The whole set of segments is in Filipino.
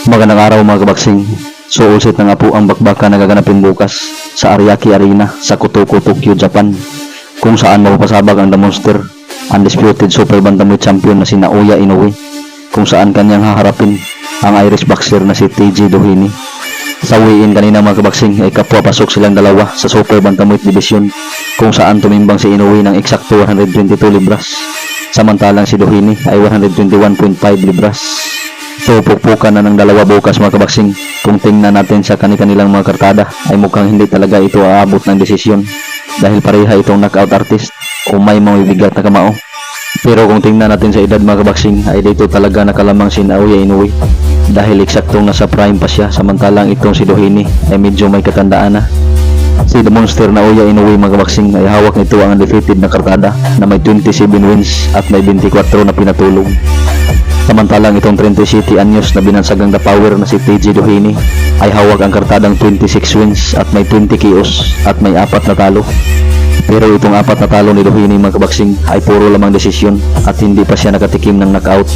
Magandang araw mga kabaksing. So ulit na nga po ang bakbaka na gaganapin bukas sa Ariake Arena sa Kotoko, Tokyo, Japan, kung saan mapapasabag ang The Monster, undisputed super bantamweight champion na si Naoya Inoue, kung saan kanyang haharapin ang Irish boxer na si TJ Doheny. Sa weigh-in kanina mga kabaksing ay kapwa pasok silang dalawa sa super bantamweight division, kung saan tumimbang si Inoue ng eksakto 122 libras, samantalang si Doheny ay 121.5 libras. So pukpukan na ng dalawa bukas mga kabaksing. Kung tingnan natin sa kanilang mga kartada ay mukhang hindi talaga ito aabot ng desisyon, dahil pareha itong knockout artist o may mga bigat na kamao. Pero kung tingnan natin sa edad mga kabaksing ay dito talaga nakalamang si Naoya Inoue, dahil eksaktong nasa prime pa siya, samantalang itong si Doheny ay medyo may katandaan na. Si The Monster Naoya Inoue mga kabaksing ay hawak nito ang undefeated na kartada na may 27 wins at may 24 na pinatulog. Samantalang itong 37 anyos na binansagang the power na si TJ Doheny ay hawak ang kartadang 26 wins at may 20 KOs at may 4 na talo. Pero itong 4 na talo ni Doheny mga kabaksing ay puro lamang desisyon at hindi pa siya nakatikim ng knockout.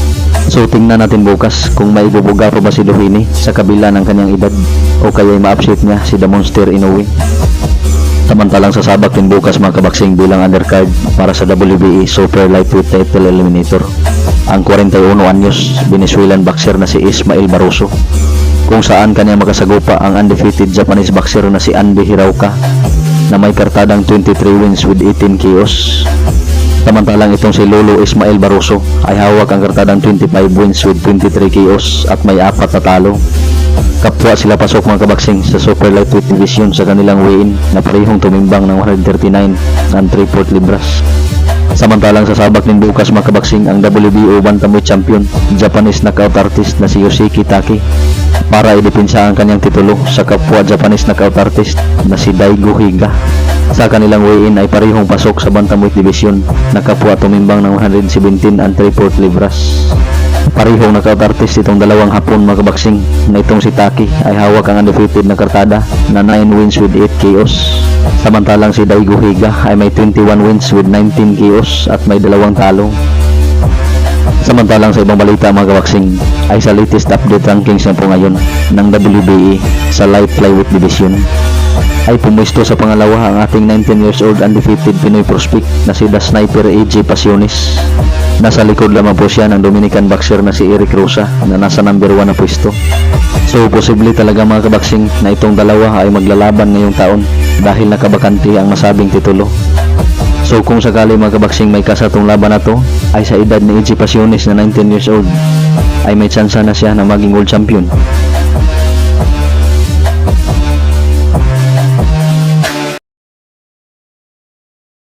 So tingnan natin bukas kung may ibubuga pa ba si Doheny sa kabila ng kanyang edad o kaya ay ma-upset niya si The Monster Inoue. Samantalang sasabak din bukas mga kabaksing bilang undercard para sa WBA Super Lightweight Title Eliminator ang 41 anyos Venezuelan boxer na si Ismael Barroso, kung saan kanya makasagupa ang undefeated Japanese boxer na si Andy Hirauka na may kartadang 23 wins with 18 KOs. Samantalang itong si Lolo Ismael Barroso ay hawak ang kartadang 25 wins with 23 KOs at may 4 na talo. Kapwa sila pasok mga kabaksing sa Super Lightweight Division sa kanilang weigh-in na parehong tumimbang ng 139 ng 3/4 libras. Samantalang sasabak din bukas mga kabaksing ang WBO Bantamweight Champion, Japanese knockout artist na si Yoshiki Taki, para idepensa ang kanyang titulo sa kapwa Japanese knockout artist na si Daigo Higa. Sa kanilang weigh-in ay parehong pasok sa Bantamweight Division na kapwa tumimbang ng 117 and 3/4 libras. Parehong knockout artist itong dalawang Hapon mga kabaksing na itong si Taki ay hawak ang undefeated na kartada na 9 wins with 8 KOs. Samantalang si Daigo Higa ay may 21 wins with 19 KOs at may 2 talo. Samantalang sa ibang balita mga kabaksing ay sa latest update rankings na po ngayon ng WBA sa light flyweight division ay pumwesto sa pangalawa ang ating 19 years old undefeated Pinoy prospect na si The Sniper AJ Pasiones. Nasa likod lamang po siya ng Dominican boxer na si Eric Rosa na nasa number 1 na pwesto. So posible talaga mga kabaksing na itong dalawa ay maglalaban ngayong taon dahil nakabakante ang masabing titulo. So kung sakali mga kabaksing may kasatong laban na to ay sa edad ni AJ Pasiones na 19 years old ay may tsansa na siya na maging world champion.